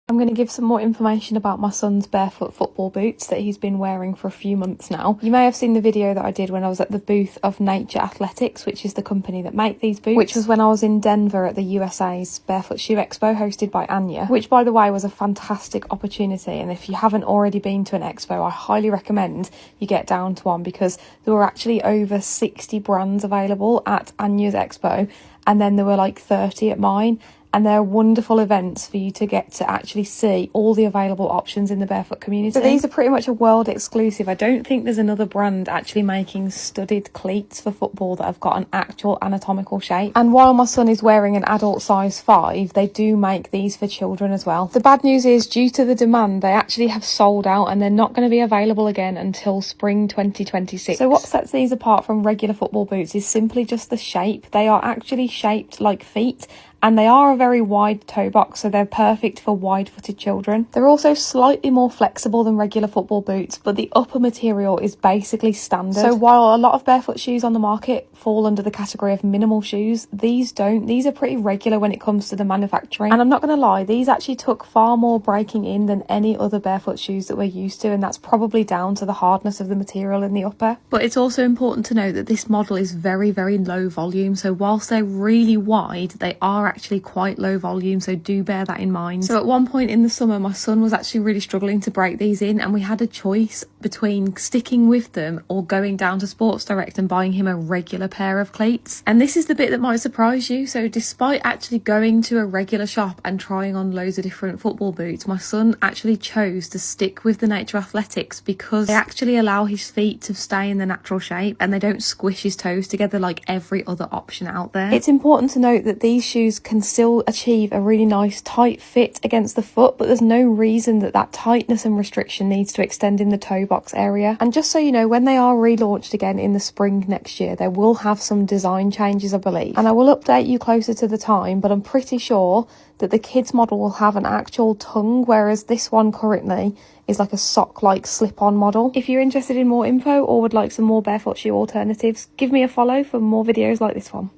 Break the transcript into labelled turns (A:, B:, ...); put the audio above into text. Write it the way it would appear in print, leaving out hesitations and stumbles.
A: I'm going to give some more information about my son's barefoot football boots that he's been wearing for a few months now. You may have seen the video that I did when I was at the booth of Nature Athletics, which is the company that make these boots, which was when I was in Denver at the USA's Barefoot Shoe Expo hosted by Anya, which by the way was a fantastic opportunity. And if you haven't already been to an expo, I highly recommend you get down to one, because there were actually over 60 brands available at Anya's expo, and then there were like 30 at mine. And they're wonderful events for you to get to actually see all the available options in the barefoot community. So these are pretty much a world exclusive. I don't think there's another brand actually making studded cleats for football that have got an actual anatomical shape. And while my son is wearing an adult size 5, they do make these for children as well. The bad news is, due to the demand, they actually have sold out and they're not going to be available again until spring 2026. So what sets these apart from regular football boots is simply just the shape. They are actually shaped like feet, and they are a very wide toe box, so they're perfect for wide-footed children. They're also slightly more flexible than regular football boots, but the upper material is basically standard. So while a lot of barefoot shoes on the market fall under the category of minimal shoes, these don't. These are pretty regular when it comes to the manufacturing. And I'm not going to lie, these actually took far more breaking in than any other barefoot shoes that we're used to, and that's probably down to the hardness of the material in the upper. But it's also important to note that this model is very, very low volume, so whilst they're really wide, they are actually quite low volume, so do bear that in mind. So at one point in the summer, my son was actually really struggling to break these in, and we had a choice between sticking with them or going down to Sports Direct and buying him a regular pair of cleats. And this is the bit that might surprise you. So despite actually going to a regular shop and trying on loads of different football boots, my son actually chose to stick with the Nature Athletics because they actually allow his feet to stay in the natural shape and they don't squish his toes together like every other option out there. It's important to note that these shoes can still achieve a really nice tight fit against the foot, but there's no reason that that tightness and restriction needs to extend in the toe box area. And just so you know, when they are relaunched again in the spring next year, they will have some design changes, I believe, and I will update you closer to the time, but I'm pretty sure that the kids model will have an actual tongue, whereas this one currently is like a sock-like slip-on model. If you're interested in more info or would like some more barefoot shoe alternatives, give me a follow for more videos like this one.